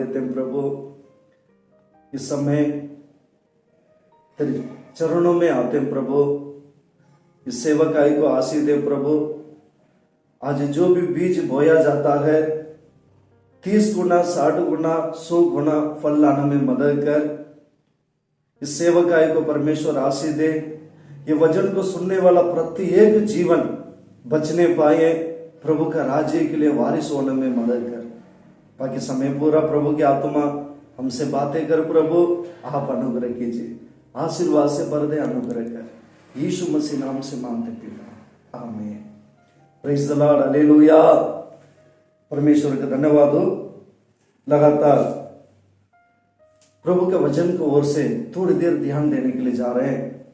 देते हैं प्रभु। इस समय तेरे चरणों में आते हैं प्रभु। इस सेवकाई को आशीष दे प्रभु। आज जो भी बीज बोया जाता है 30 गुना 60 गुना 100 गुना फल लाने में मदद कर। इस सेवकाई को परमेश्वर आशीष दे। ये वचन को सुनने वाला प्रत्येक जीवन बचने पाए, प्रभु का राज्य के लिए वारिस होने में मदद कर। बाकी समय पूरा प्रभु की आत्मा हमसे बातें कर प्रभु, आप अनुग्रह कीजिए। आशीर्वाद से भर दे, अनुग्रह कर। यीशु मसीह नाम से मांगते पिता, आमीन। Praise the Lord, hallelujah. परमेश्वर का धन्यवाद हो। लगातार प्रभु के वचन को ओर से थोड़ी देर ध्यान देने के लिए जा रहे हैं।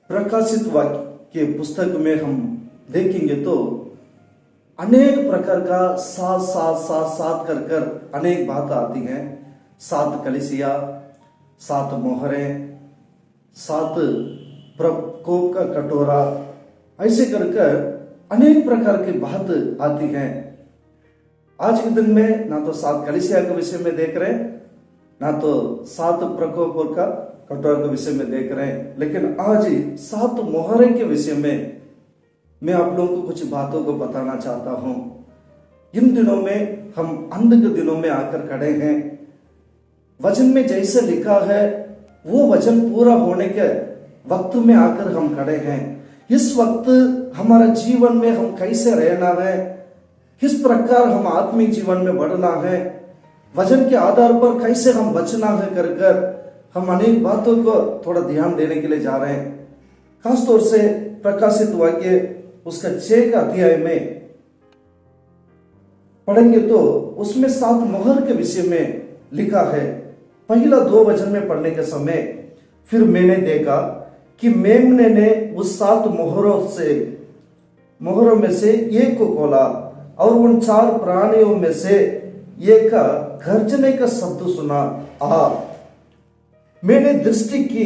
प्रकाशित वाक्य के पुस्तक में हम देखेंगे तो अनेक प्रकार का सात सात सात सात कर कर अनेक बात आती हैं। 7 कलीसिया, 7 मोहरें, 7 प्रकोप का कटोरा, ऐसे कर कर अनेक प्रकार की बात आती हैं। आज के दिन में ना तो 7 कलीसिया के विषय में देख रहे हैं, ना तो 7 प्रकोप का कटोरा के विषय में देख रहे हैं, लेकिन आज 7 मोहरे के विषय में मैं आप लोगों को कुछ बातों को बताना चाहता हूं। इन दिनों में हम अंत के दिनों में आकर खड़े हैं। वचन में जैसे लिखा है वो वचन पूरा होने के वक्त में आकर हम खड़े हैं। इस वक्त हमारा जीवन में हम कैसे रहना है, किस प्रकार हम आत्मिक जीवन में बढ़ना है, वचन के आधार पर कैसे हम बचना है कर कर हम अनेक बातों को थोड़ा ध्यान देने के लिए जा रहे हैं। खासतौर से प्रकाशित वाक्य उसका 6 का अध्याय में पढ़ेंगे तो उसमें 7 मोहर के विषय में लिखा है। पहला 2 वचन में पढ़ने के समय, फिर मैंने देखा कि मेमने ने उस 7 मोहरों में से एक को खोला और उन 4 प्राणियों में से एक का गर्जने का शब्द सुना। मैंने दृष्टि की,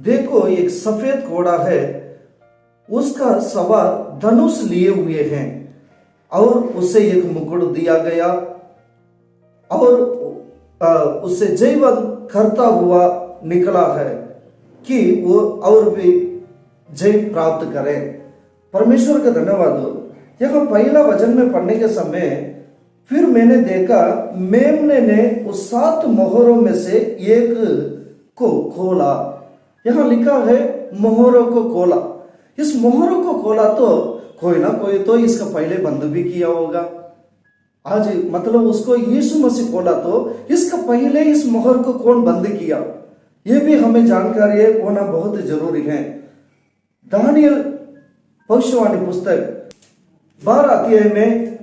देखो एक सफेद घोड़ा है, उसका सवार धनुष लिए हुए हैं और उसे एक मुकुट दिया गया और उसे जयवंत करता हुआ निकला है कि वो और भी जय प्राप्त करे। परमेश्वर का धन्यवाद हो। यह पहला वचन में पढ़ने के समय, फिर मैंने देखा मेमने ने उस 7 मोहरों में से एक को खोला। यहां लिखा है मोहरों को खोला। इस मोहरों को खोला तो कोई ना कोई तो इसका पहले बंद भी किया होगा। आज मतलब उसको यीशु मसीह खोला तो इसका पहले इस मोहर को कौन बंद किया, यह भी हमें जानकारी होना बहुत जरूरी है। दानियल भविष्यवाणी पुस्तक 12 अध्याय में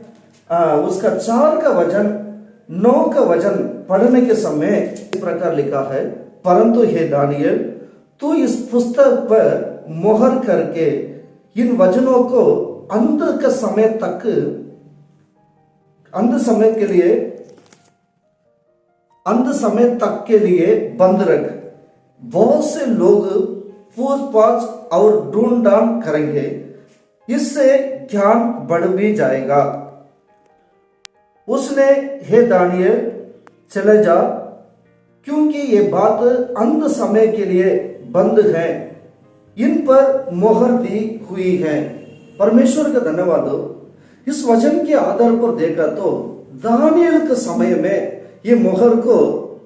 उसका 4 का वचन 9 का वचन पढ़ने के समय इस प्रकार लिखा है, परंतु हे दानियल, तू इस पुस्तक पर मोहर करके इन वचनों को अंत समय तक के लिए बंद रख। बहुत से लोग पूछताछ और ढूंढान करेंगे, इससे ज्ञान बढ़ भी जाएगा। उसने, हे दानियल, चले जा, क्योंकि ये बात अंत समय के लिए बंद है, इन पर मोहर दी हुई है। परमेश्वर का धन्यवाद हो। इस वचन के आधार पर देखा तो दानियल के समय में ये मोहर को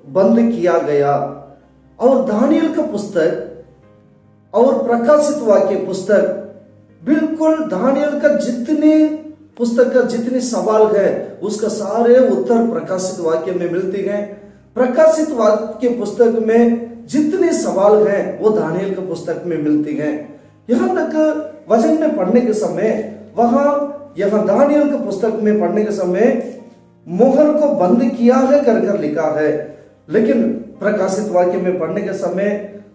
बंद किया गया और दानियल का पुस्तक और प्रकाशित वाक्य पुस्तक बिल्कुल दानियल का जितने पुस्तक का जितने सवाल है उसका सारे उत्तर प्रकाशित वाक्य में मिलती हैं। प्रकाशित वाक्य पुस्तक में जितने सवाल हैं वो दानियल के पुस्तक में मिलती हैं। यहां तक वचन में पढ़ने के समय यहां दानियल के पुस्तक में पढ़ने के समय मोहर को बंद किया है कर कर लिखा है, लेकिन प्रकाशित वाक्य में पढ़ने के समय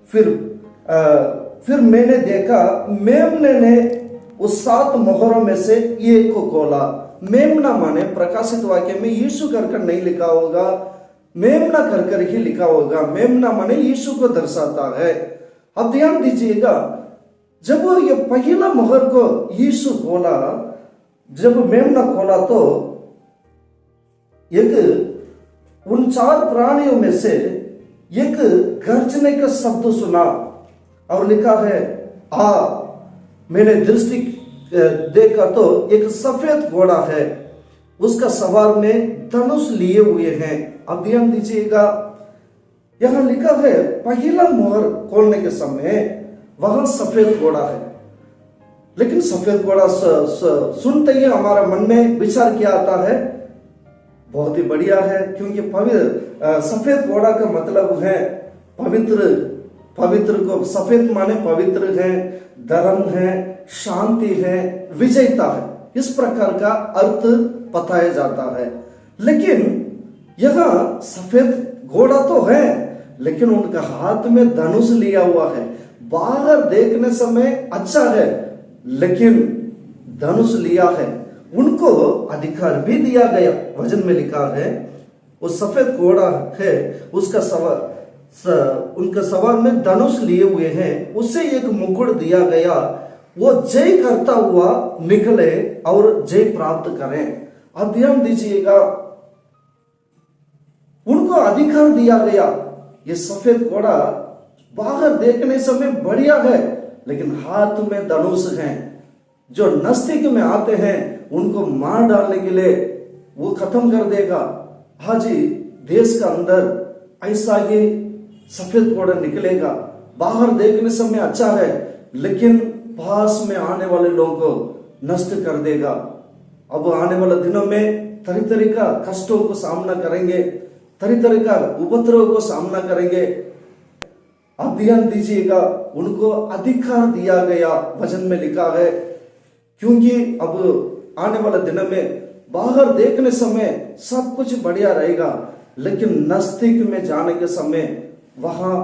फिर मैंने देखा मेमने ने उस 7 मोहरों में से एक को खोला। मेमना माने प्रकाशित वाक्य में यीशु कर कर नहीं लिखा होगा, मेमना कर कर ही लिखा होगा। मेमना माने यीशु को दर्शाता है। अब ध्यान दीजिएगा, जब ये पहला मोहर को यीशु खोला, जब मेमना खोला तो एक उन 4 प्राणियों में से एक गर्जने का शब्द सुना और लिखा है आ, मैंने दृष्टि देखा तो एक सफेद घोड़ा है, उसका सवार में धनुष लिए हुए हैं। अब ध्यान दीजिएगा, यहां लिखा है पहला मोहर खोलने के समय वहां सफेद घोड़ा है। लेकिन सफेद घोड़ा सुनते ही हमारा मन में विचार क्या आता है? बहुत ही बढ़िया है, क्योंकि पवित्र सफेद घोड़ा का मतलब है पवित्र। पवित्र को सफेद माने पवित्र है, धर्म है, शांति है, विजयता है, इस प्रकार का अर्थ बताया जाता है। लेकिन यहां सफेद घोड़ा तो है, लेकिन उनका हाथ में धनुष लिया हुआ है। बाहर देखने समय अच्छा है, लेकिन धनुष लिया है। उनको अधिकार भी दिया गया। वचन में लिखा है वो सफेद घोड़ा है, उसका सवार उनका सवार में धनुष लिए हुए हैं, उसे एक मुकुट दिया गया, वो जय करता हुआ निकले और जय प्राप्त करें। अब ध्यान दीजिएगा, उनको अधिकार दिया गया। ये सफेद घोड़ा बाहर देखने समय बढ़िया है, लेकिन हाथ में धनुष है। जो नजदीक में आते हैं उनको मार डालने के लिए वो खत्म कर देगा। हाजी देश का अंदर ऐसा ही सफेद घोड़ा निकलेगा। बाहर देखने समय अच्छा है, लेकिन पास में आने वाले लोगों को नष्ट कर देगा। अब आने वाले दिनों में तरह तरह का कष्टों को सामना करेंगे, तरह तरह का उपद्रव को सामना करेंगे। अब ध्यान दीजिएगा, उनको अधिकार दिया गया, वचन में लिखा है, क्योंकि अब आने वाले दिन में बाहर देखने समय सब कुछ बढ़िया रहेगा, लेकिन नजदीक में जाने के समय वहां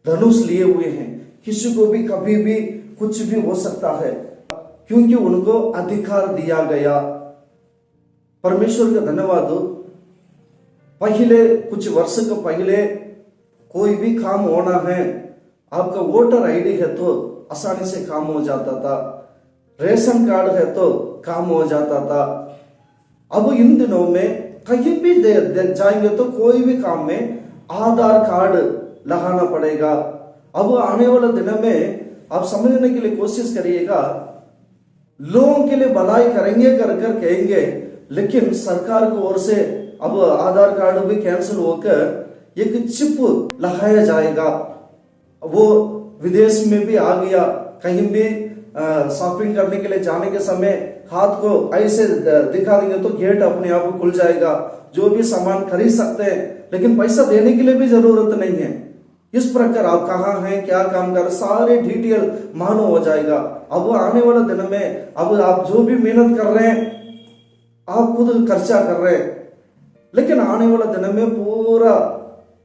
धनुष लिए हुए हैं। किसी को भी कभी भी कुछ भी हो सकता है, क्योंकि उनको अधिकार दिया गया। परमेश्वर का धन्यवाद हो। पहले कुछ वर्ष के पहले कोई भी काम होना है, आपका वोटर आईडी है तो आसानी से काम हो जाता था, रेशन कार्ड है तो काम हो जाता था। अब इन दिनों में कहीं भी जाएंगे तो कोई भी काम में आधार कार्ड लगाना पड़ेगा। अब आने वाले दिन में आप समझने के लिए कोशिश करिएगा, लोगों के लिए भलाई करेंगे कर कर कहेंगे, लेकिन सरकार की ओर से अब आधार कार्ड भी कैंसिल होकर एक चिप लगाया जाएगा। वो विदेश में भी आ गया। कहीं भी शॉपिंग करने के लिए जाने के समय हाथ को ऐसे दिखा देंगे तो गेट अपने आप खुल जाएगा। जो भी सामान खरीद सकते हैं, लेकिन पैसा देने के लिए भी जरूरत नहीं है। इस प्रकार आप कहाँ हैं, क्या काम कर, सारे डिटेल मालूम हो जाएगा। अब आने वाले दिन में अब आप जो भी मेहनत कर रहे हैं, आप खुद खर्चा कर रहे हैं, लेकिन आने वाले दिन में पूरा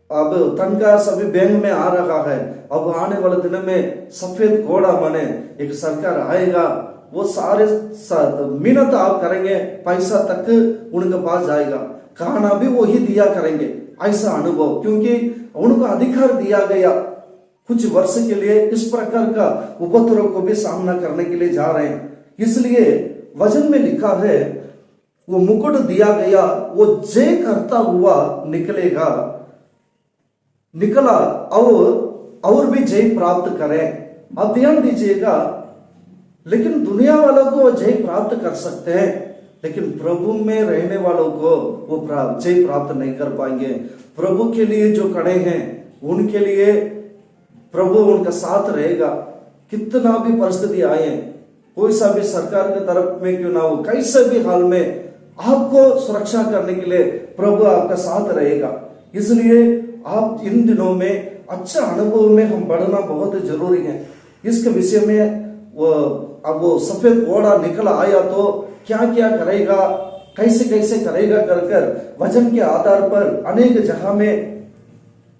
अब तनख्वाह सभी बैंक में आ रहा है। अब आने वाले दिन में सफेद घोड़ा माने एक सरकार आएगा, वो सारे मेहनत आप करेंगे, पैसा तक उनके पास जाएगा, खाना भी वही दिया करेंगे। ऐसा अनुभव, क्योंकि उनको अधिकार दिया गया। कुछ वर्ष के लिए इस प्रकार का उपद्रव को भी सामना करने के लिए जा रहे हैं। इसलिए वचन में लिखा है वो मुकुट दिया गया, वो जय करता हुआ निकला और भी जय प्राप्त करें। अब ध्यान दीजिएगा, लेकिन दुनिया वालों को वो जय प्राप्त कर सकते हैं, लेकिन प्रभु में रहने वालों को वो जय प्राप्त नहीं कर पाएंगे। प्रभु के लिए जो खड़े हैं उनके लिए प्रभु उनका साथ रहेगा। कितना भी परिस्थिति आए, कोई सा भी सरकार की तरफ में क्यों ना हो, कैसे भी हाल में आपको सुरक्षा करने के लिए प्रभु आपका साथ रहेगा। इसलिए आप इन दिनों में अच्छा अनुभव में हम बढ़ना बहुत जरूरी है। इसके विषय में वो सफेद घोड़ा निकल आया तो क्या क्या करेगा, कैसे कैसे करेगा कर वचन के आधार पर अनेक जगह में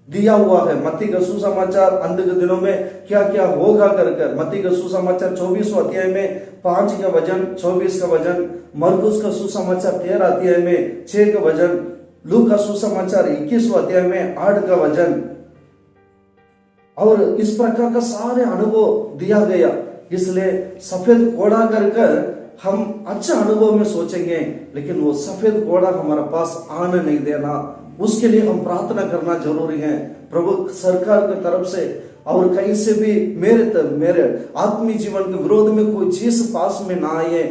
दिया हुआ है। मत्ती का सुसमाचार अंत के दिनों में क्या क्या होगा कर मत्ती का सुसमाचार 24वां अध्याय में 5 का वचन, 24 का वचन, मरकुस का सुसमाचार 13 अध्याय में 6 का वचन, लूका का सुसमाचार 21वां अध्याय में 8 का वचन, और इस प्रकार का सारे अनुभव दिया गया। इसलिए सफेद घोड़ा कर हम अच्छा अनुभव में सोचेंगे, लेकिन वो सफेद घोड़ा हमारे पास आने नहीं देना, उसके लिए हम प्रार्थना करना जरूरी है। प्रभु सरकार की तरफ से और कहीं से भी मेरे आत्मीय जीवन के विरोध में कोई चीज पास में ना आए।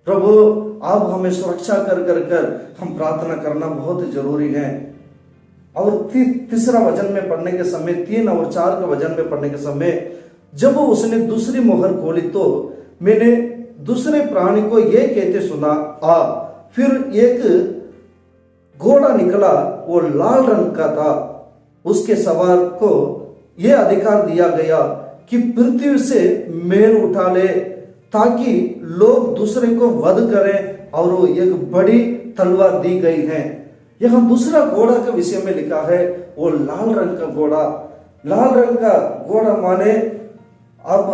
प्रभु आप हमें सुरक्षा कर हम प्रार्थना करना बहुत जरूरी है। और तीसरा वचन में पढ़ने के समय, 3 और 4 का वचन में पढ़ने के समय, जब उसने दूसरी मोहर खोली तो मैंने दूसरे प्राणी को यह कहते सुना, आ। फिर एक घोड़ा निकला, वो लाल रंग का था। उसके सवार को यह अधिकार दिया गया कि पृथ्वी से मेल उठा ले, ताकि लोग दूसरे को वध करें, और वो एक बड़ी तलवार दी गई है। यहाँ दूसरा घोड़ा के विषय में लिखा है, वो लाल रंग का घोड़ा। लाल रंग का घोड़ा माने अब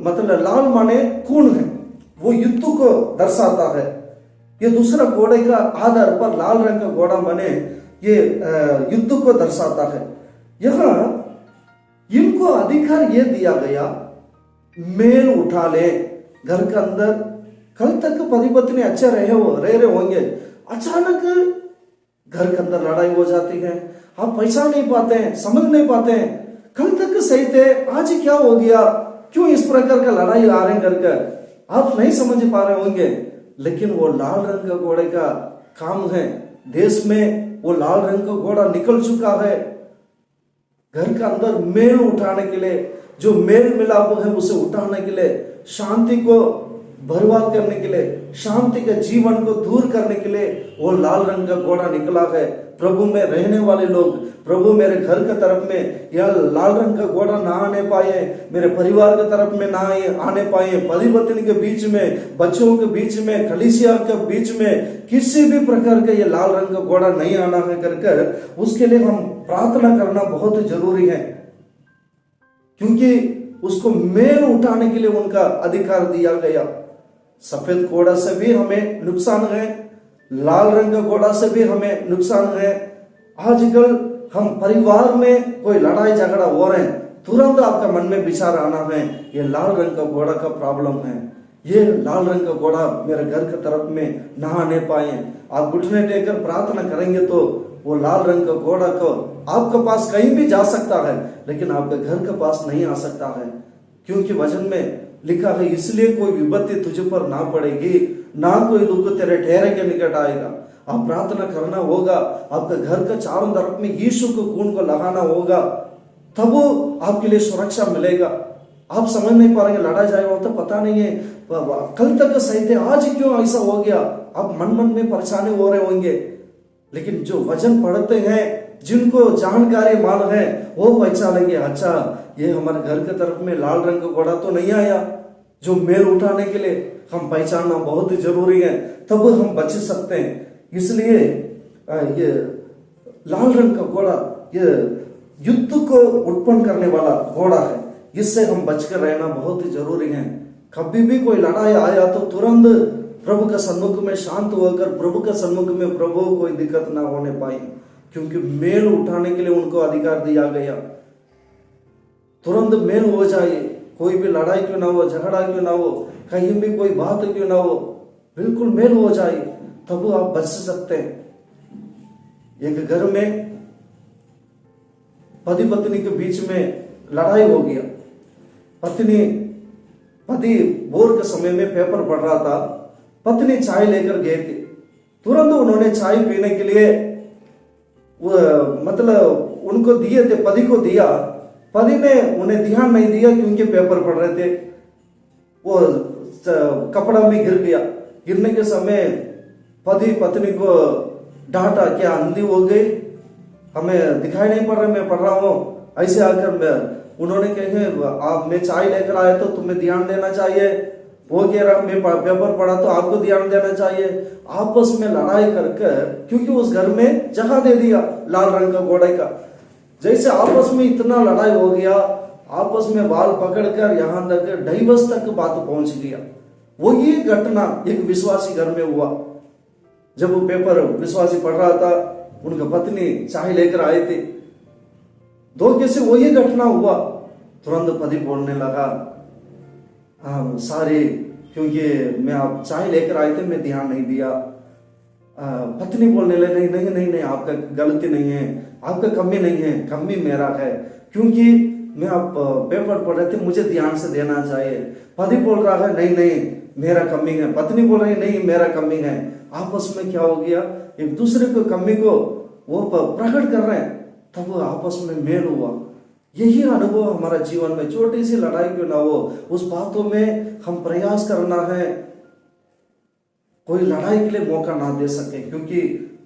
मतलब लाल माने खून है, वो युद्ध को दर्शाता है। ये दूसरा घोड़े का आधार पर लाल रंग का घोड़ा माने ये युद्ध को दर्शाता है। यहाँ इनको अधिकार ये दिया गया, मेल उठा ले। घर के अंदर कल तक पति पत्नी अच्छे रहे होंगे, अचानक घर के अंदर लड़ाई हो जाती है। आप पहचान नहीं पाते हैं, समझ नहीं पाते हैं, कल तक सही थे, आज क्या हो गया, क्यों इस प्रकार का लड़ाई आ रहे घर का, आप नहीं समझ पा रहे होंगे। लेकिन वो लाल रंग का घोड़े का काम है। देश में वो लाल रंग का घोड़ा निकल चुका है, घर के अंदर मेल उठाने के लिए, जो मेल मिलाप है उसे उठाने के लिए, शांति को बर्बाद करने के लिए, शांति के जीवन को दूर करने के लिए वो लाल रंग का घोड़ा निकला है। प्रभु में रहने वाले लोग, प्रभु मेरे घर के तरफ में यह लाल रंग का घोड़ा ना आने पाए, मेरे परिवार के तरफ में ना आने पाए, पति पत्नी के बीच में, बच्चों के बीच में, कलीसिया के बीच में किसी भी प्रकार का ये लाल रंग का घोड़ा नहीं आना है कर उसके लिए हम प्रार्थना करना बहुत जरूरी है, क्योंकि उसको मेल उठाने के लिए उनका अधिकार दिया गया। सफेद घोड़ा से भी हमें नुकसान है, लाल रंग का घोड़ा से भी हमें नुकसान है। आजकल हम परिवार में कोई लड़ाई झगड़ा हो रहे हैं, तुरंत आपका मन में विचार आना है, ये लाल रंग का घोड़ा का प्रॉब्लम है, ये लाल रंग का घोड़ा मेरे घर की तरफ में ना आने पाए। आप घुटने टेकर प्रार्थना करेंगे तो वो लाल रंग का घोड़ा को आपके पास कहीं भी जा सकता है, लेकिन आपके घर के पास नहीं आ सकता है, क्योंकि वचन में लिखा है, इसलिए कोई विपत्ति तुझ पर ना पड़ेगी, ना कोई दुख तेरे ठहरे के निकट आएगा। आप प्रार्थना करना होगा, आपके घर के चारों तरफ में यीशु को खून को लगाना होगा, तब वो आपके लिए सुरक्षा मिलेगा। आप समझ नहीं पा रहे, लड़ा जाएगा तो पता नहीं है, कल तक सही थे, आज क्यों ऐसा हो गया, आप मन में परेशानी हो रहे होंगे। लेकिन जो वचन पढ़ते हैं, जिनको जानकारी मालूम है, वो पहचानेंगे, अच्छा ये हमारे घर के तरफ में लाल रंग का घोड़ा तो नहीं आया, जो मेल उठाने के लिए हम पहचानना बहुत जरूरी है, तब हम बच सकते हैं। इसलिए ये लाल रंग का घोड़ा ये युद्ध को उत्पन्न करने वाला घोड़ा है, इससे हम बचकर रहना बहुत जरूरी है। कभी भी कोई लड़ाई आया तो तुरंत प्रभु के सन्मुख में शांत होकर प्रभु के सन्मुख में प्रभु कोई दिक्कत ना होने पाए, क्योंकि मेल उठाने के लिए उनको अधिकार दिया गया। तुरंत मेल हो जाए, कोई भी लड़ाई क्यों ना हो, झगड़ा क्यों ना हो, कहीं भी कोई बात क्यों ना हो, बिल्कुल मेल हो जाए, तब आप बच सकते हैं। एक घर में पति पत्नी के बीच में लड़ाई हो गया, पति भोर के समय में पेपर पढ़ रहा था, पत्नी चाय लेकर गए थे, तुरंत उन्होंने चाय पीने के लिए मतलब उनको दिए थे, पति को दिया, पति ने उन्हें ध्यान नहीं दिया क्योंकि पेपर पढ़ रहे थे, वो कपड़ा में गिर गया। गिरने के समय पति पत्नी को डांटा, क्या अंधी हो गई, हमें दिखाई नहीं पड़ रहा, मैं पढ़ रहा हूँ, ऐसे आकर उन्होंने कहे आप मैं चाय लेकर आए तो तुम्हें ध्यान देना चाहिए, वो कह रहा मैं पेपर पढ़ा तो आपको ध्यान देना चाहिए। आपस में लड़ाई करके, क्योंकि उस घर में जगह दे दिया लाल रंग का घोड़े का, जैसे आपस में इतना लड़ाई हो गया, आपस में बाल पकड़कर यहां तक डाइवोर्स तक बात पहुंच गया। वो ये घटना एक विश्वासी घर में हुआ, जब वो पेपर विश्वासी पढ़ रहा था, उनका पत्नी चाय लेकर आए थे, दो कैसे वही घटना हुआ। तुरंत पति बोलने लगा, हाँ सारी क्योंकि मैं आप चाय लेकर आए थे, मैं ध्यान नहीं दिया। पत्नी बोलने लगे नहीं नहीं नहीं नहीं, आपका गलती नहीं है, आपका कमी नहीं है, कमी मेरा है, क्योंकि मैं आप पेपर पढ़ रहे थे, मुझे ध्यान से देना चाहिए। पति बोल रहा है नहीं नहीं मेरा कमी है, पत्नी बोल रही है नहीं मेरा कमी है। आपस में क्या हो गया, एक दूसरे को कमी को वो प्रकट कर रहे हैं, तब वो आपस में मेल हुआ। यही अनुभव हमारा जीवन में, छोटी सी लड़ाई क्यों ना हो, उस बातों में हम प्रयास करना है, कोई लड़ाई के लिए मौका ना दे सके, क्योंकि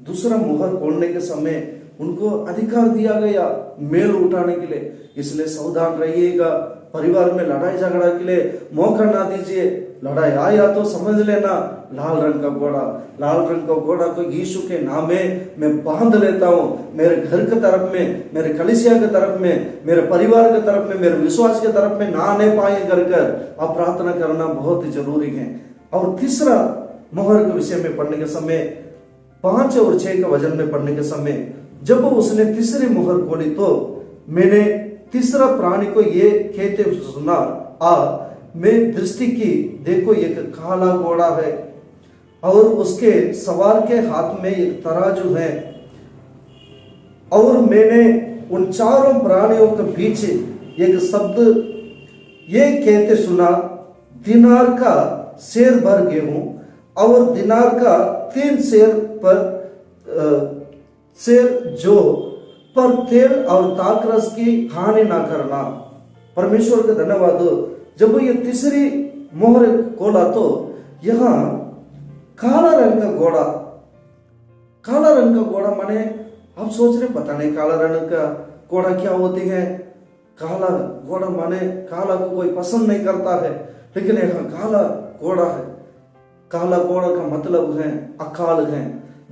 दूसरा मुहर खोलने के समय उनको अधिकार दिया गया मेल उठाने के लिए। इसलिए सावधान रहिएगा, परिवार में लड़ाई झगड़ा के लिए मौका ना दीजिए। लड़ाई आया तो समझ लेना लाल रंग का घोड़ा, लाल रंग का घोड़ा को यीशु के नाम में मैं बांध लेता हूँ। मेरे घर के तरफ में, मेरे कलीसिया के तरफ में, मेरे परिवार के तरफ में, मेरे विश्वास के तरफ में ना आने पाए कर अब प्रार्थना करना बहुत ही जरूरी है। और तीसरा मोहर के विषय में पढ़ने के समय 5 और 6 के वजन में पढ़ने के समय जब उसने तीसरी मोहर खोली तो मैंने तीसरा प्राणी को ये कहते सुना, मैं दृष्टि की, देखो एक काला घोड़ा है और उसके सवार के हाथ में एक तराजू है। और मैंने उन चारों प्राणियों के बीच एक शब्द ये कहते सुना, दिनार का सेर भर गेहूं और दिनार का 3 सेर पर सेर जो पर तेल और ताकरस की हानि ना करना। परमेश्वर का धन्यवाद। जब ये तीसरी मोहर खोला तो यहाँ काला रंग का घोड़ा, काला रंग का घोड़ा माने आप सोच रहे पता नहीं काला रंग का घोड़ा क्या होती है। काला घोड़ा माने काला को कोई पसंद नहीं करता है, लेकिन यहाँ काला घोड़ा है। काला घोड़ा का मतलब है अकाल है।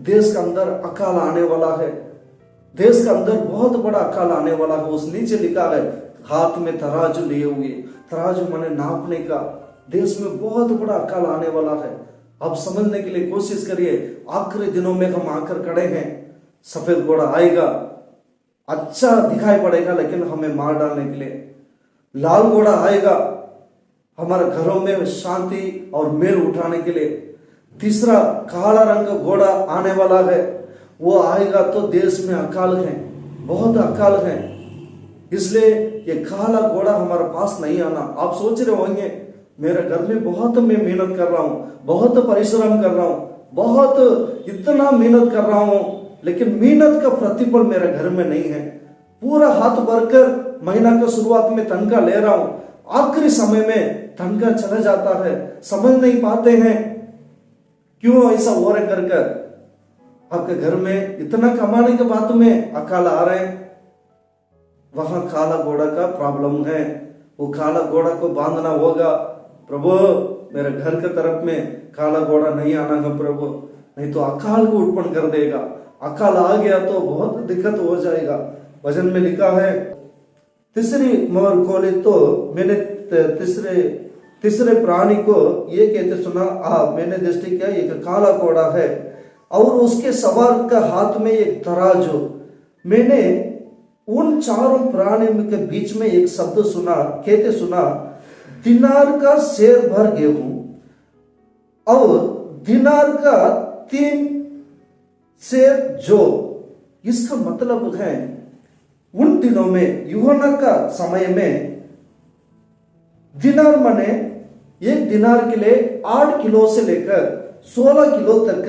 देश के अंदर अकाल आने वाला है, देश के अंदर बहुत बड़ा अकाल आने वाला है। उस नीचे लिखा है हाथ में तराजू लिए हुए, तराजू माने नापने का। देश में बहुत बड़ा अकाल आने वाला है। अब समझने के लिए कोशिश करिए, आखिरी दिनों में हम आकर खड़े हैं। सफेद घोड़ा आएगा, अच्छा दिखाई पड़ेगा लेकिन हमें मार डालने के लिए। लाल घोड़ा आएगा हमारे घरों में शांति और मेल उठाने के लिए। तीसरा काला रंग का घोड़ा आने वाला है, वो आएगा तो देश में अकाल है, बहुत अकाल है। इसलिए ये काला घोड़ा हमारे पास नहीं आना। आप सोच रहे होंगे मेरे घर में बहुत मैं मेहनत कर रहा हूँ, बहुत परिश्रम कर रहा हूँ, बहुत इतना मेहनत कर रहा हूँ, लेकिन मेहनत का प्रतिफल मेरे घर में नहीं है। पूरा हाथ भरकर महीना का शुरुआत में तनख्वाह ले रहा हूँ, आखिरी समय में तनख्वाह चला जाता है। समझ नहीं पाते हैं क्यों ऐसा हो रहा है कर। आपके घर में इतना कमाने के बाद में अकाल आ रहे हैं, वहां काला घोड़ा का प्रॉब्लम है। वो काला घोड़ा को बांधना होगा। प्रभु मेरे घर के तरफ में काला घोड़ा नहीं आना है प्रभु, नहीं तो अकाल को उत्पन्न कर देगा। अकाल आ गया तो बहुत दिक्कत हो जाएगा। वचन में लिखा है तीसरी मोहर खोली तो मैंने तीसरे प्राणी को ये कहते सुना, मैंने दृष्टि किया एक काला घोड़ा है और उसके सवार का हाथ में एक तराजू। मैंने उन चारों प्राणियों के बीच में एक शब्द सुना, कहते सुना, दिनार का सेर भर गेहूं और दिनार का 3 सेर जो। इसका मतलब है उन दिनों में यूहन्ना का समय में दिनार माने एक दिनार के लिए 8 किलो से लेकर 16 किलो तक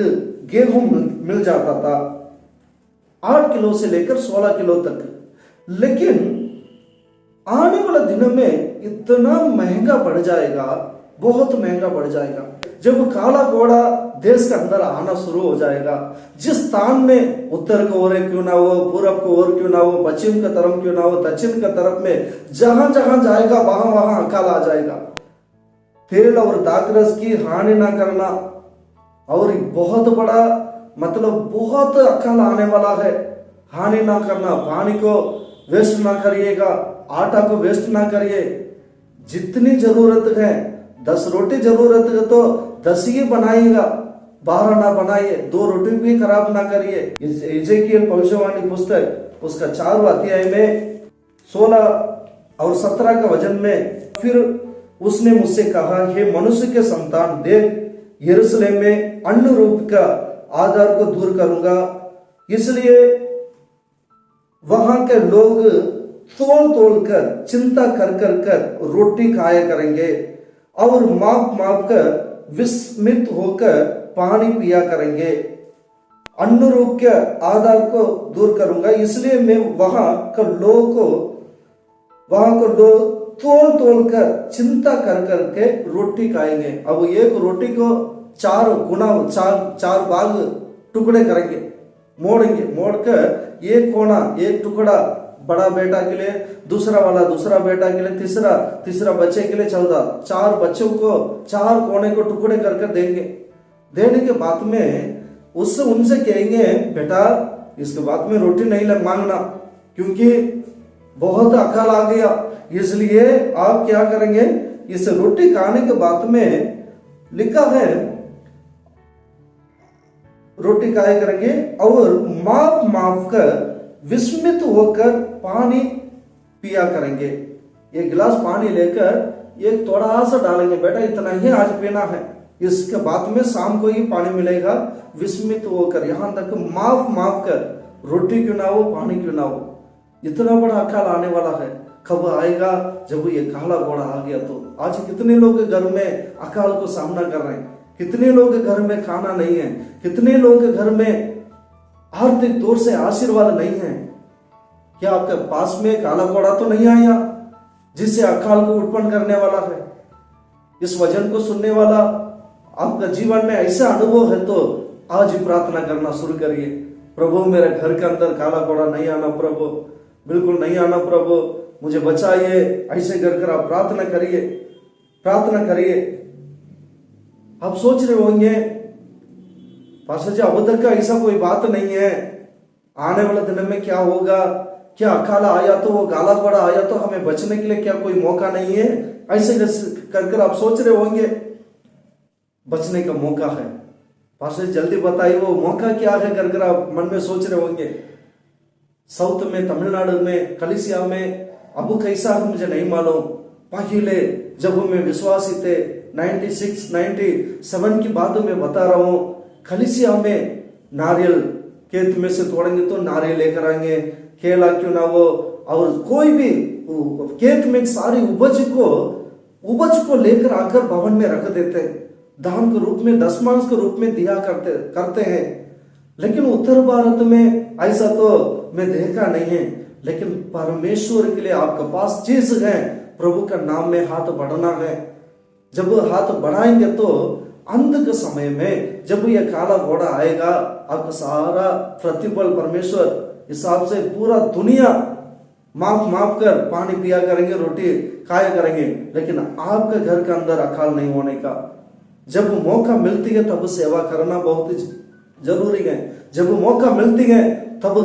गेहूं मिल जाता था। 8 किलो से लेकर 16 किलो तक। लेकिन आने वाले दिनों में इतना महंगा बढ़ जाएगा, बहुत महंगा बढ़ जाएगा। जब काला घोड़ा देश के अंदर आना शुरू हो जाएगा, जिस स्थान में उत्तर को ओर क्यों ना हो, पूरब को ओर क्यों ना हो, पश्चिम का तरफ क्यों ना हो, दक्षिण का तरफ में जहां जहां जाएगा वहां वहां अकाल आ जाएगा। तेल और दाखरस की हानि ना करना, और बहुत बड़ा मतलब बहुत अकाल आने वाला है। हानि ना करना, पानी को वेस्ट ना करिएगा, आटा को वेस्ट ना करिए। जितनी जरूरत है 10 रोटी जरूरत है तो 10 ही बनाइएगा, 12 ना बनाइए। 2 रोटी भी खराब ना करिए। एजेकियल भविष्यवाणी पुस्तक उसका 4वां अध्याय में 16 और 17 का वचन में फिर उसने मुझसे कहा, हे मनुष्य के संतान, देख यरूशलेम में अन्न रूप का आधार को दूर करूंगा, इसलिए वहां के लोग तोल तोल कर, चिंता कर कर कर रोटी खाया करेंगे और माप माप कर विस्मित होकर पानी पिया करेंगे। अन्न रूप के आधार को दूर करूंगा, इसलिए मैं वहां के लोग तोल तोल कर, चिंता कर कर के रोटी खाएंगे। अब एक रोटी को चार भाग टुकड़े करेंगे, मोड़कर एक कोना, एक टुकड़ा बड़ा बेटा के लिए, दूसरा वाला दूसरा बेटा के लिए, तीसरा बच्चे के लिए, 4 बच्चों को 4 कोने को टुकड़े कर कर देंगे। देने के बाद में उनसे कहेंगे, बेटा इसके बाद में रोटी नहीं मांगना, क्योंकि बहुत अकाल आ गया, इसलिए आप क्या करेंगे, इस रोटी खाने के बाद में लिखा है रोटी खाया करेंगे और माफ माफ कर विस्मित होकर पानी पिया करेंगे। एक गिलास पानी लेकर एक थोड़ा सा डालेंगे, बेटा इतना ही आज पीना है, इसके बाद में शाम को ही पानी मिलेगा। विस्मित होकर, यहां तक माफ माफ कर रोटी क्यों ना हो, पानी क्यों ना हो। इतना बड़ा अकाल आने वाला है, कब आएगा, जब ये काला घोड़ा आ गया। तो आज कितने लोग घर में अकाल को सामना कर रहे हैं, कितने लोग घर में खाना नहीं है, कितने लोग घर में आर्थिक तौर से आशीर्वाद नहीं है। क्या आपके पास में काला घोड़ा तो नहीं आया जिससे अकाल को उत्पन्न करने वाला है? इस वचन को सुनने वाला आपका जीवन में ऐसा अनुभव है तो आज ही प्रार्थना करना शुरू करिए, प्रभु मेरे घर के अंदर काला घोड़ा नहीं आना प्रभु, बिल्कुल नहीं आना प्रभु, मुझे बचाइए। ऐसे कर आप प्रार्थना करिए। आप सोच रहे होंगे, पास्टर जी अब तक का ऐसा कोई बात नहीं है, आने वाले दिन में क्या होगा, क्या अकाल आया तो, वो काला घोड़ा आया तो हमें बचने के लिए क्या कोई मौका नहीं है? ऐसे कर आप सोच रहे होंगे। बचने का मौका है, पास्टर जल्दी बताइए वो मौका क्या है कर आप मन में सोच रहे होंगे। साउथ में, तमिलनाडु में, कलिसिया में अब कैसा है मुझे नहीं मालूम। पहले जब मैं विश्वासी थे 96, 97 की बात में बता रहा हूं, कलिसिया में नारियल खेत में से तोड़ेंगे तो नारियल लेकर आएंगे, केला क्यों ना वो, और कोई भी खेत में सारी उपज को लेकर आकर भवन में रख देते हैं, दान के रूप में, दशमांश के रूप में दिया करते हैं। लेकिन उत्तर भारत में ऐसा तो मैं देखा नहीं है। लेकिन परमेश्वर के लिए आपके पास चीज है, प्रभु का नाम में हाथ बढ़ाना है। जब हाथ बढ़ाएंगे तो अंत के समय में जब ये काला घोड़ा आएगा, आपका सारा प्रतिफल परमेश्वर हिसाब से पूरा दुनिया माफ कर पानी पिया करेंगे, रोटी खाया करेंगे। लेकिन आपके घर के अंदर अकाल नहीं होने का। जब मौका मिलती है तब सेवा करना बहुत जरूरी है। जब मौका मिलती है तब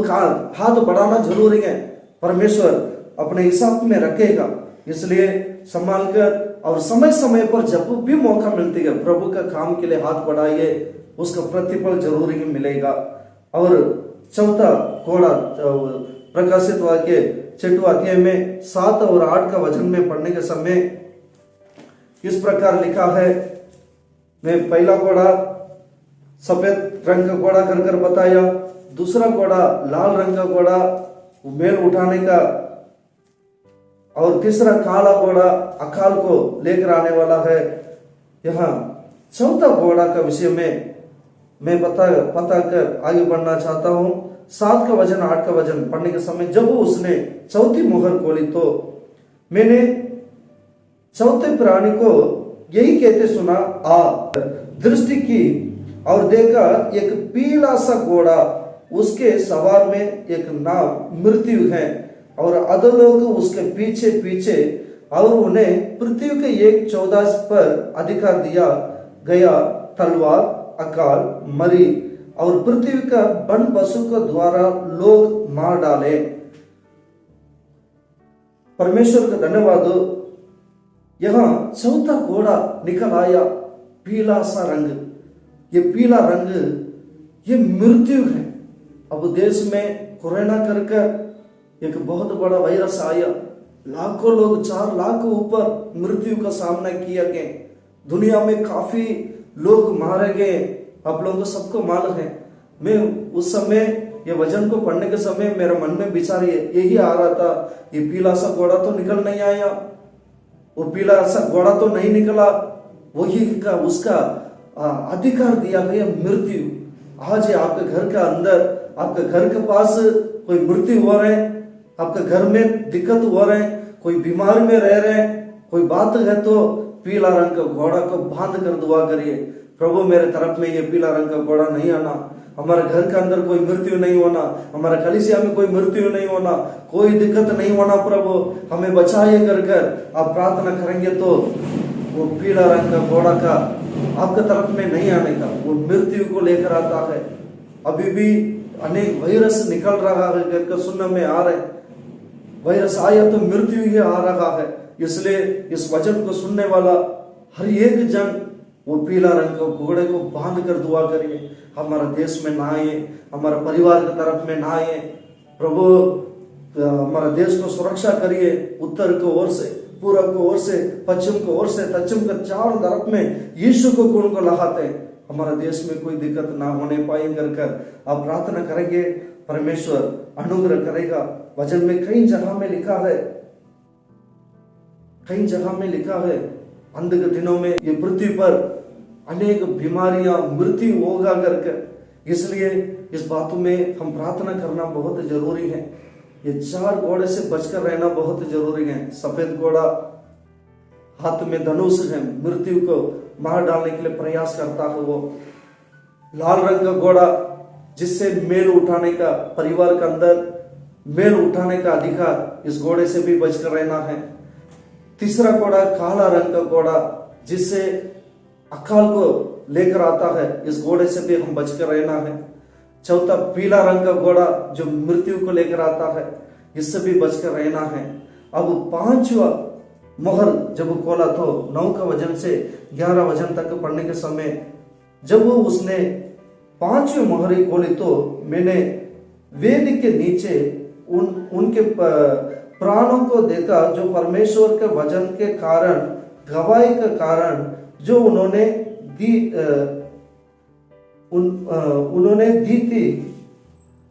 हाथ बढ़ाना जरूरी है। परमेश्वर अपने हिसाब में रखेगा, इसलिए संभाल कर और समय समय पर जब भी मौका मिलती है प्रभु का काम के लिए हाथ बढ़ाइए, उसका प्रतिफल जरूर ही मिलेगा। और चौथा घोड़ा प्रकाशित वाक्य 6वां अध्याय में 7 और 8 का वचन में पढ़ने के समय इस प्रकार लिखा है। मैं पहला घोड़ा सफेद रंग का घोड़ा कर बताया, दूसरा घोड़ा लाल रंग का घोड़ा मेल उठाने का, और तीसरा काला घोड़ा अकाल को लेकर आने वाला है। यहाँ चौथा घोड़ा का विषय में मैं पता कर आगे बढ़ना चाहता हूं। 7 का वचन 8 का वचन पढ़ने के समय जब उसने चौथी मुहर खोली तो मैंने चौथे प्राणी को यही कहते सुना, आ। दृष्टि की और देखा एक पीला सा घोड़ा, उसके सवार में एक नाव मृत्यु है और अधोलोक उसके पीछे पीछे, और उन्हें पृथ्वी के 1/14 पर अधिकार दिया गया। तलवार, अकाल, मरी और पृथ्वी का वन पशु के द्वारा लोग मार डाले। परमेश्वर का धन्यवाद। यहां चौथा घोड़ा निकल आया, पीला सा रंग। ये पीला रंग ये मृत्यु है। अब देश में कोरोना करके एक बहुत बड़ा वायरस आया, लाखों लोग, 4 लाख ऊपर मृत्यु का सामना किया गए। दुनिया में काफी लोग मारे गए, आप लोगों को सबको मालूम है। मैं उस समय ये वचन को पढ़ने के समय मेरे मन में विचार यही आ रहा था, ये पीला सा घोड़ा तो निकल नहीं आया, वो पीला सा घोड़ा तो नहीं निकला, वही का उसका अधिकार दिया गया मृत्यु। आज आपके घर का अंदर, आपके घर के पास कोई मृत्यु हो रहे, आपके घर में दिक्कत हो रहे, कोई बीमार में रह रहे, कोई बात है तो पीला रंग का घोड़ा को बांध कर दुआ करिए, प्रभु मेरे तरफ में ये पीला रंग का घोड़ा नहीं आना, हमारे घर के अंदर कोई मृत्यु नहीं होना, हमारे कलीसिया में कोई मृत्यु नहीं होना, कोई दिक्कत नहीं होना, प्रभु हमें बचाइए कर कर आप प्रार्थना करेंगे तो वो पीला रंग का घोड़ा का आपके तरफ में नहीं आने का, वो मृत्यु को लेकर आता है। अभी भी अनेक वायरस निकल रहा है करके सुनने में आ रहे, वायरस आया तो मृत्यु ही आ रहा है। इसलिए इस वचन को सुनने वाला हर एक जन वो पीला रंग के घोड़े को बांध कर दुआ करिए, हमारे देश में ना आए, हमारे परिवार की तरफ में ना आए, प्रभु हमारे देश को सुरक्षा करिए, उत्तर की ओर से, पूरब की ओर से, पश्चिम की ओर से, दक्षिण के चारों तरफ में यीशु को गुण को लगाते, हमारे देश में कोई दिक्कत ना होने पाए कर आप प्रार्थना करेंगे, परमेश्वर अनुग्रह करेगा। वचन में कई जगह में लिखा है, कई जगह में लिखा है अंत के दिनों में ये पृथ्वी पर अनेक बीमारियां, मृत्यु होगा करके, इसलिए इस बातों में हम प्रार्थना करना बहुत जरूरी है। ये 4 घोड़े से बचकर रहना बहुत जरूरी है। सफेद घोड़ा हाथ में धनुष है, मृत्यु को मार डालने के लिए प्रयास करता है। वो लाल रंग का घोड़ा जिससे मेल उठाने का, परिवार के अंदर मेल उठाने का अधिकार, इस घोड़े से भी बचकर रहना है। तीसरा घोड़ा काला रंग का घोड़ा जिससे अकाल को लेकर आता है, इस घोड़े से भी हम बचकर रहना है। चौथा पीला रंग का घोड़ा जो मृत्यु को लेकर आता है, इससे भी बचकर रहना है। अब 5वां मोहर जब खोला तो 9 का वचन से 11 वचन तक पढ़ने के समय जब वो उसने 5वीं मोहर खोली तो मैंने वेदी के नीचे उनके प्राणों को देखा जो परमेश्वर के वचन के कारण, गवाही के कारण जो उन्होंने दी थी,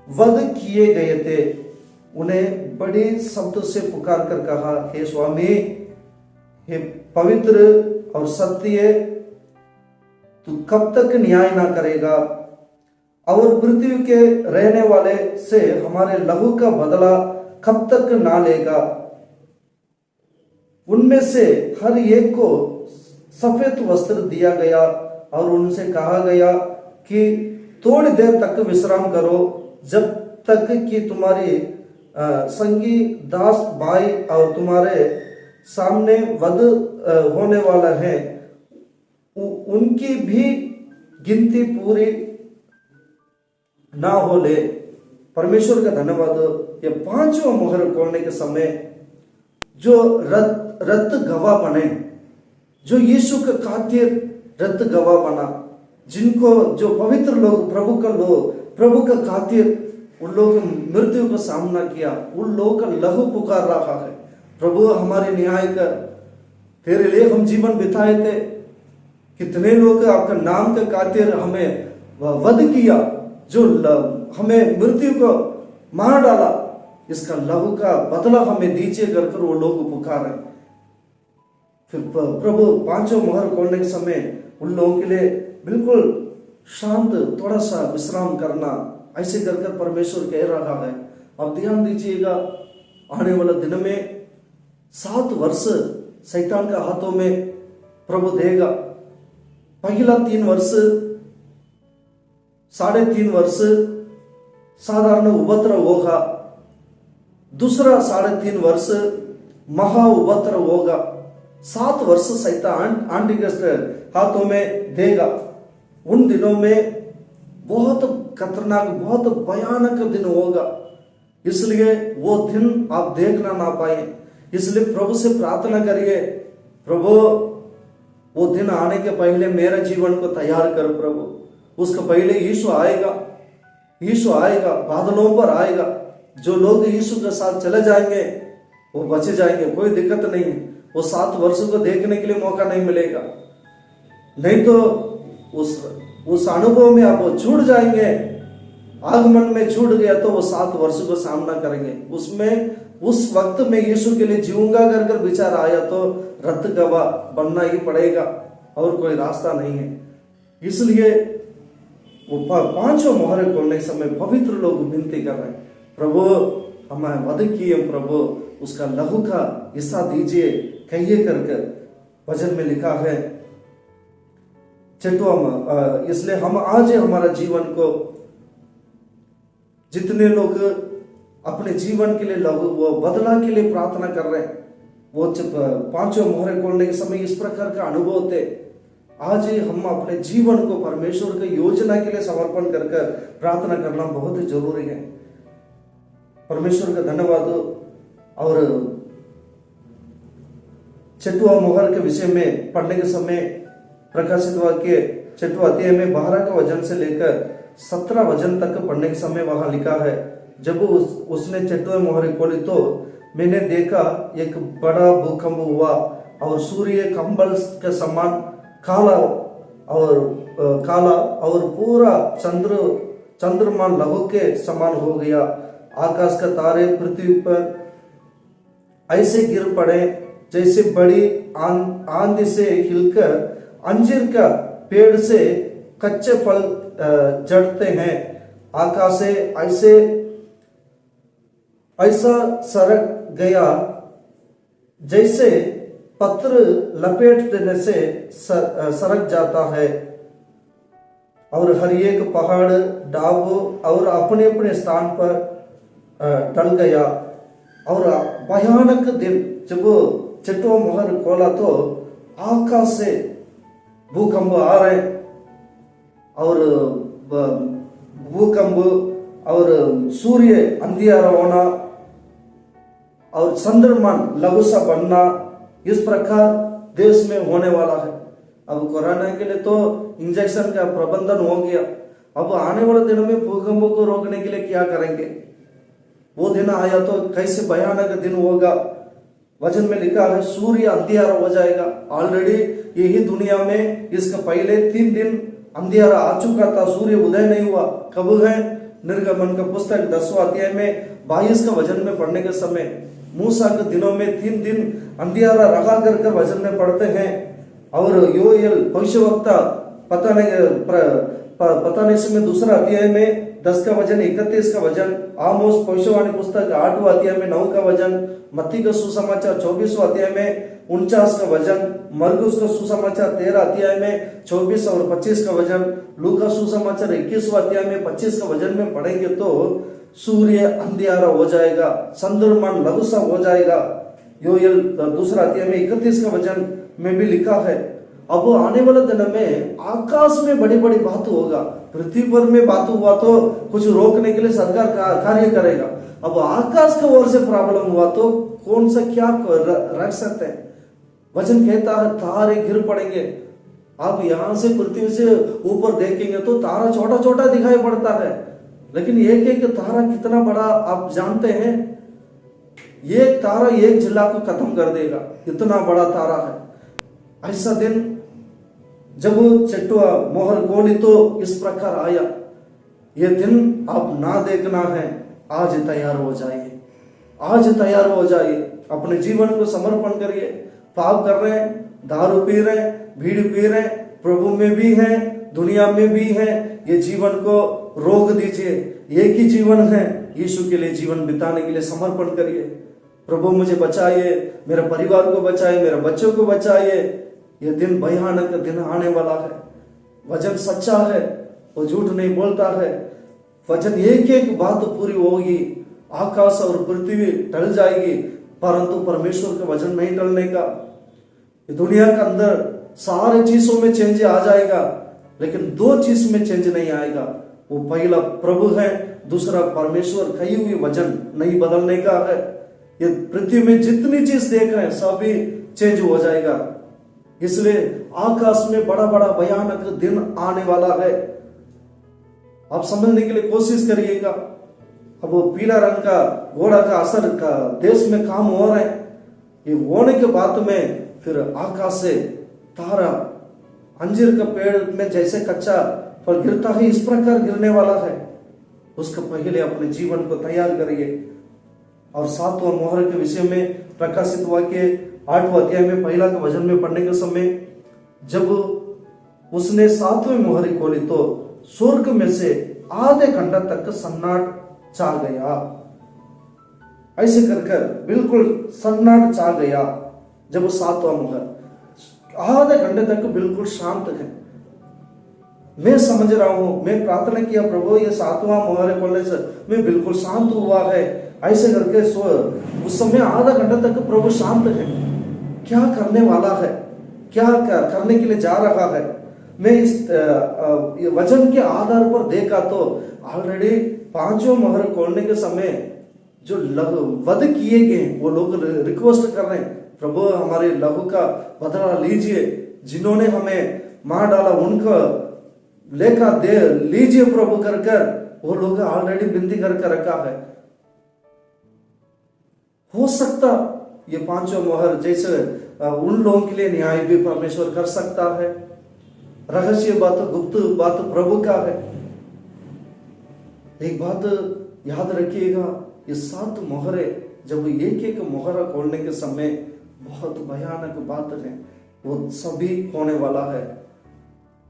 वध किए गए थे। उन्हें बड़ी शब्द से पुकार कर कहा, हे स्वामी, हे पवित्र और सत्य, तू कब तक न्याय ना करेगा और पृथ्वी के रहने वाले से हमारे लहू का बदला कब तक ना लेगा। उनमें से हर एक को सफेद वस्त्र दिया गया और उनसे कहा गया कि थोड़ी देर तक विश्राम करो, जब तक कि तुम्हारी संगी दास भाई और तुम्हारे सामने वध होने वाला है, उनकी भी गिनती पूरी ना हो ले। परमेश्वर का धन्यवाद। ये 5वां मोहर खोलने के समय जो रत गवाह बने, जो यीशु के खातिर रत गवाह बना, जिनको जो पवित्र लोग, प्रभु का खातिर उन लोग मृत्यु का सामना किया, उन लोगों का लहू पुकार रहा है, प्रभु हमारे न्याय कर, तेरे लिए हम जीवन बिताए थे। कितने लोग आपका नाम के खातिर हमें वध किया, जो हमें मृत्यु को मार डाला, इसका लहू का बदला हमें दीजिए कर वो लोग पुकारे। फिर प्रभु 5वां मोहर खोलने के समय उन लोगों के लिए बिल्कुल शांत, थोड़ा सा विश्राम करना, ऐसे कर कर परमेश्वर कह रहा है। अब ध्यान दीजिएगा, आने वाला दिन में 7 वर्ष शैतान का हाथों में प्रभु देगा। पहला 3 वर्ष, 3.5 वर्ष साधारण उपद्रव होगा, दूसरा 3.5 वर्ष महा उपद्रव होगा, 7 वर्ष शैतान एंटिक्रिस्ट हाथों में देगा। उन दिनों में बहुत खतरनाक, बहुत भयानक दिन होगा, इसलिए वो दिन आप देखना ना पाए। इसलिए प्रभु से प्रार्थना करिए, प्रभु वो दिन आने के पहले मेरे जीवन को तैयार कर प्रभु। उसके पहले यीशु आएगा, यीशु आएगा, बादलों पर आएगा। जो लोग यीशु के साथ चले जाएंगे वो बचे जाएंगे, कोई दिक्कत नहीं है। वो 7 वर्षों को देखने के लिए मौका नहीं मिलेगा, नहीं तो उस अनुभव में आप छूट जाएंगे। आगमन में छूट गया तो वो 7 वर्षों को सामना करेंगे। उसमें उस वक्त में यीशु के लिए जीऊंगा कर विचार आया तो रत गवाह बनना ही पड़ेगा और कोई रास्ता नहीं है। इसलिए वो 5 मोहरे खोलने के समय पवित्र लोग विनती कर रहे हैं, प्रभु हमें वध किए, प्रभु उसका लहू का हिस्सा दीजिए कहिए करके वचन में लिखा है। इसलिए हम आज हमारा जीवन को, जितने लोग अपने जीवन के लिए लहू वो बदला के लिए प्रार्थना कर रहे हैं, वो 5 मोहरे खोलने के समय इस प्रकार का अनुभव होते। आज हम अपने जीवन को परमेश्वर की योजना के लिए समर्पण कर प्रार्थना करना बहुत जरूरी है। परमेश्वर का धन्यवाद। और 6वां मोहर के विषय में पढ़ने के समय प्रकाशित वाक्य 6वां अध्याय में 12 का वचन से लेकर 17 वचन तक पढ़ने के समय वहां लिखा है, जब उसने 6वां मोहर खोली तो मैंने देखा एक बड़ा भूकंप हुआ और सूर्य कंबल के समान काला और पूरा चंद्रमा लहू के समान हो गया। आकाश का तारे पृथ्वी पर ऐसे गिर पड़े जैसे बड़ी आंधी से हिलकर अंजीर का पेड़ से कच्चे फल जड़ते हैं। आकाश से ऐसा सरक गया जैसे पत्र लपेट देने से सरक जाता है, और हर एक पहाड़ डाब और अपने अपने स्थान पर टल गया। और भयानक दिन जब 6वां मोहर खोला तो आकाश से भूकंप आ रहे, और भूकंप और सूर्य अंधियारा होना और चंद्रमा लघु सा बनना, इस प्रकार देश में होने वाला है। अब कोरोना के लिए तो इंजेक्शन का प्रबंधन हो गया, अब आने वाले दिनों में भूकंप को रोकने के लिए क्या करेंगे? वो दिन आया तो कैसे भयानक दिन होगा। वचन में लिखा है सूर्य अंधियारा हो जाएगा। ऑलरेडी यही दुनिया में इसका पहले 3 दिन अंधियारा आ चुका था, सूर्य उदय नहीं हुआ। कब है? निर्गमन का पुस्तक 10वां अध्याय में 22 का वचन में पढ़ने के समय मूसा के दिनों में 3 दिन अंधियारा रखा कर वचन में पढ़ते हैं। और योएल भविष्यवक्ता पता नहीं इसमें 2रा अध्याय में 10 का वचन 31 का वचन, आमोस भविष्यवाणी पुस्तक 8वां अध्याय में 9 का वचन, मत्ती का सुसमाचार 24वां अध्याय में 49 का वचन, मरकुस का सुसमाचार 13 अध्याय में 24 और 25 का वचन, लूका सुसमाचार 21वां अध्याय में 25 का वचन में पढ़ेंगे तो सूर्य अंधियारा हो जाएगा, चंद्रमा लघु सा हो जाएगा। योएल 2रा अध्याय में 31 का वचन में भी लिखा है। अब आने वाले दिन में आकाश में बड़ी बड़ी बात होगा, पृथ्वी पर में बात हुआ तो कुछ रोकने के लिए सरकार कार्य करेगा। अब आकाश की ओर से प्रॉब्लम हुआ तो कौन सा क्या रख सकते हैं? वचन कहता है तारे गिर पड़ेंगे। आप यहां से पृथ्वी से ऊपर देखेंगे तो तारा छोटा छोटा दिखाई पड़ता है, लेकिन एक एक तारा कितना बड़ा आप जानते हैं? एक तारा एक जिला को खत्म कर देगा, इतना बड़ा तारा है। ऐसा दिन जब 6वां मोहर खोली तो इस प्रकार आया। ये दिन आप ना देखना है, आज तैयार हो जाइए, आज तैयार हो जाइए, अपने जीवन को समर्पण करिए। पाप कर रहे हैं, दारू पी रहे हैं, बीड़ी पी रहे हैं, प्रभु में भी हैं, दुनिया में भी हैं, ये जीवन को रोक दीजिए। एक ही जीवन है, यीशु के लिए जीवन बिताने के लिए समर्पण करिए। प्रभु मुझे बचाइए, मेरे परिवार को बचाइए, मेरे बच्चों को बचाइए। यह दिन भयानक दिन आने वाला है। वचन सच्चा है, वो झूठ नहीं बोलता है। वचन एक एक बात पूरी होगी। आकाश और पृथ्वी टल जाएगी, परंतु परमेश्वर का वचन नहीं टलने का। दुनिया के अंदर सारे चीजों में चेंज आ जाएगा, लेकिन 2 चीज में चेंज नहीं आएगा। वो पहला प्रभु है, दूसरा परमेश्वर कही हुई वचन नहीं बदलने का है। ये पृथ्वी में जितनी चीज देख रहे हैं सभी चेंज हो जाएगा। इसलिए आकाश में बड़ा बड़ा भयानक दिन आने वाला है। आप समझने के लिए कोशिश करिएगा। अब वो पीला रंग का घोड़ा का असर का देश में काम हो रहा है। ये होने के बाद में फिर आकाश से तारा अंजीर का पेड़ में जैसे कच्चा फल गिरता है इस प्रकार गिरने वाला है। उसका पहले अपने जीवन को तैयार करिए। और 7वां मोहर के विषय में प्रकाशित वाक्य 8वां अध्याय में पहला के वचन में पढ़ने के समय जब उसने 7वें मोहर खोली तो स्वर्ग में से आधे घंटा तक सन्नाट छा गया। ऐसे कर बिल्कुल सन्नाट छा गया। जब 7वां मोहर आधे घंटे तक बिल्कुल शांत है। मैं समझ रहा हूं, मैं प्रार्थना किया प्रभु ये 7वां मोहर खोलने से मैं बिल्कुल शांत हुआ है। ऐसे करके उस समय आधा घंटा तक प्रभु शांत है। क्या करने वाला है, क्या करने के लिए जा रहा है। मैं इस वचन के आधार पर देखा तो ऑलरेडी 5वां मोहर खोलने के समय जो वध किए गए वो लोग रिक्वेस्ट कर रहे हैं प्रभु हमारे लहू का बदला लीजिए, जिन्होंने हमें मार डाला उनका लेखा दे लीजिए प्रभु कर वो लोग ऑलरेडी विनती करके रखा है। हो सकता ये 5वां मोहर जैसे उन लोगों के लिए न्याय भी परमेश्वर कर सकता है। रहस्य बात गुप्त बात प्रभु का है। एक बात याद रखिएगा, ये 7 मोहरे जब एक एक मोहरा खोलने के समय बहुत भयानक बात है, वो सभी होने वाला है।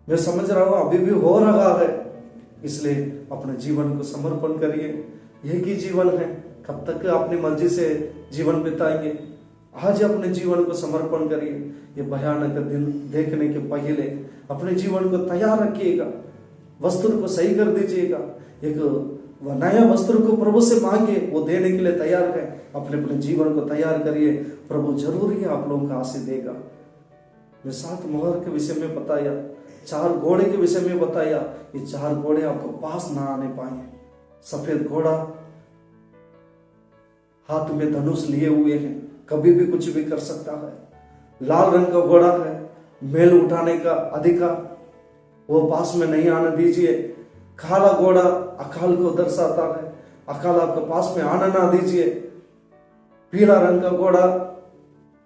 मैं समझ रहा हूं अभी भी हो रहा है, इसलिए अपने जीवन को समर्पण करिए। एक ही जीवन है, कब तक अपनी मर्जी से जीवन बिताएंगे। आज अपने जीवन को समर्पण करिए। ये भयानक दिन देखने के पहले अपने जीवन को तैयार रखिएगा, वस्त्र को सही कर दीजिएगा। एक नया वस्त्र को प्रभु से मांगे, वो देने के लिए तैयार है। अपने अपने जीवन को तैयार करिए, प्रभु जरूर ही आप लोगों का आशीष देगा। मैं 7 मोहर के विषय में बताया, 4 घोड़े के विषय में बताया। ये 4 घोड़े आपको पास ना आने पाए। सफेद घोड़ा हाथ में धनुष लिए हुए हैं, कभी भी कुछ भी कर सकता है। लाल रंग का घोड़ा है, मेल उठाने का अधिकार, वो पास में नहीं आने दीजिए। काला घोड़ा अकाल को दर्शाता है, अकाल आपके पास में आने ना दीजिए। पीला रंग का घोड़ा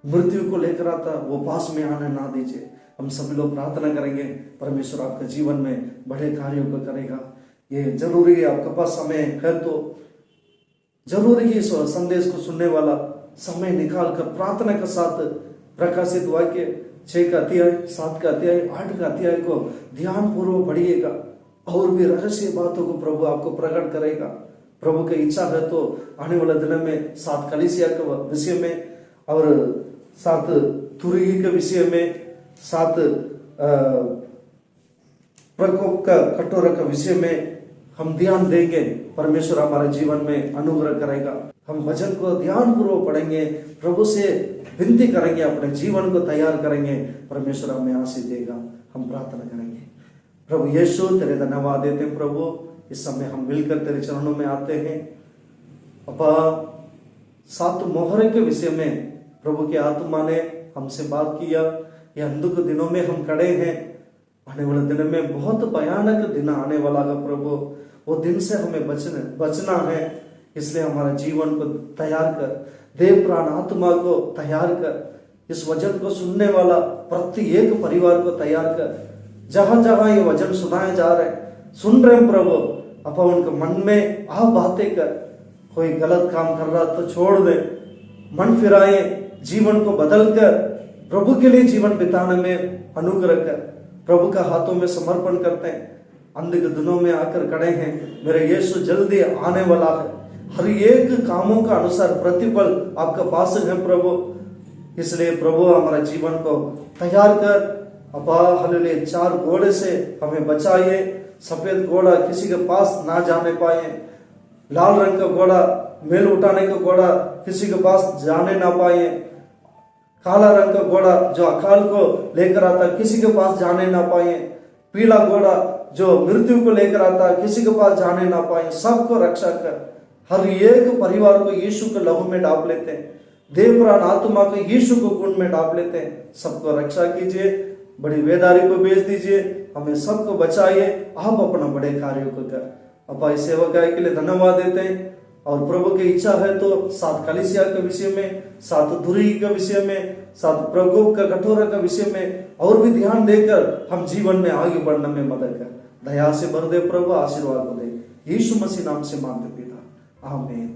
मृत्यु को लेकर आता, वो पास में आने ना दीजिए। हम सभी लोग प्रार्थना करेंगे, परमेश्वर आपके जीवन में बड़े कार्यों को करेगा। ये जरूरी है, आपके पास समय है तो जरूरी ही संदेश को सुनने वाला समय निकाल कर प्रार्थना के साथ प्रकाशित वाक्य 6 का अध्याय, 7 का अध्याय, 8 का अध्याय को ध्यान पूर्वक पढ़िएगा। और भी रहस्य बातों को प्रभु आपको प्रकट करेगा। प्रभु की इच्छा है तो आने वाले दिन में 7 कलीसिया के विषय में और 7 तुरही के विषय में, 7 प्रकोप का कटोरा का विषय में हम ध्यान देंगे। परमेश्वर हमारे जीवन में अनुग्रह करेगा। हम वचन को ध्यान पूर्वक पढ़ेंगे, प्रभु से विनती करेंगे, अपने जीवन को तैयार करेंगे। परमेश्वर हमें आशीष देगा। हम प्रार्थना करेंगे। प्रभु यीशु तेरे धन्यवाद देते हैं प्रभु, इस समय हम मिलकर तेरे चरणों में आते हैं। अपा 7 मोहरे के विषय में प्रभु की आत्मा ने हमसे बात किया। ये अंधुक दिनों में हम खड़े हैं। आने वाले दिन में बहुत भयानक दिन आने वाला है प्रभु, वो दिन से हमें बचना है। इसलिए हमारा जीवन को तैयार कर, देव प्राण आत्मा को तैयार कर, इस वचन को सुनने वाला प्रत्येक परिवार को तैयार कर। जहां जहां ये वचन सुनाए जा रहे, सुन रहे प्रभु, अब उनके मन में आप बातें कर। कोई गलत काम कर रहा तो छोड़ दे, मन फिराए, जीवन को बदल कर प्रभु के लिए जीवन बिताने में अनुग्रह कर। प्रभु का हाथों में समर्पण करते हैं। अंध के दिनों में आकर खड़े हैं, मेरे यीशु जल्दी आने वाला है। हर एक कामों का अनुसार प्रतिफल आपका पास है प्रभु। इसलिए प्रभु हमारा जीवन को तैयार कर। अपा हालेलुया, 4 घोड़े से हमें बचाइए। सफेद घोड़ा किसी के पास ना जाने पाए, लाल रंग का घोड़ा मेल उठाने का घोड़ा किसी के पास जाने ना पाए, काला रंग का घोड़ा जो अकाल को लेकर आता किसी के पास जाने ना पाए, पीला घोड़ा जो मृत्यु को लेकर आता किसी के पास जाने ना पाए। सबको रक्षा कर। हर एक परिवार को यीशु के लहू में डाल लेते हैं, देव प्राण आत्मा को यीशु को कुंड में डाल लेते हैं। सबको रक्षा कीजिए, बड़ी बेदारी को भेज दीजिए, हमें सबको बचाइए। आप अपना बड़े कार्यों को कर। अपा इस सेवकाई के लिए धन्यवाद देते हैं। और प्रभु की इच्छा है तो 7 कलीसिया के विषय में, 7 धुरी के विषय में, 7 प्रकोप का कठोरा का विषय में और भी ध्यान देकर हम जीवन में आगे बढ़ने में मदद कर। दया से भर दे प्रभु, आशीर्वाद को दे। यीशु मसीह नाम से मांगते पिता, आमीन।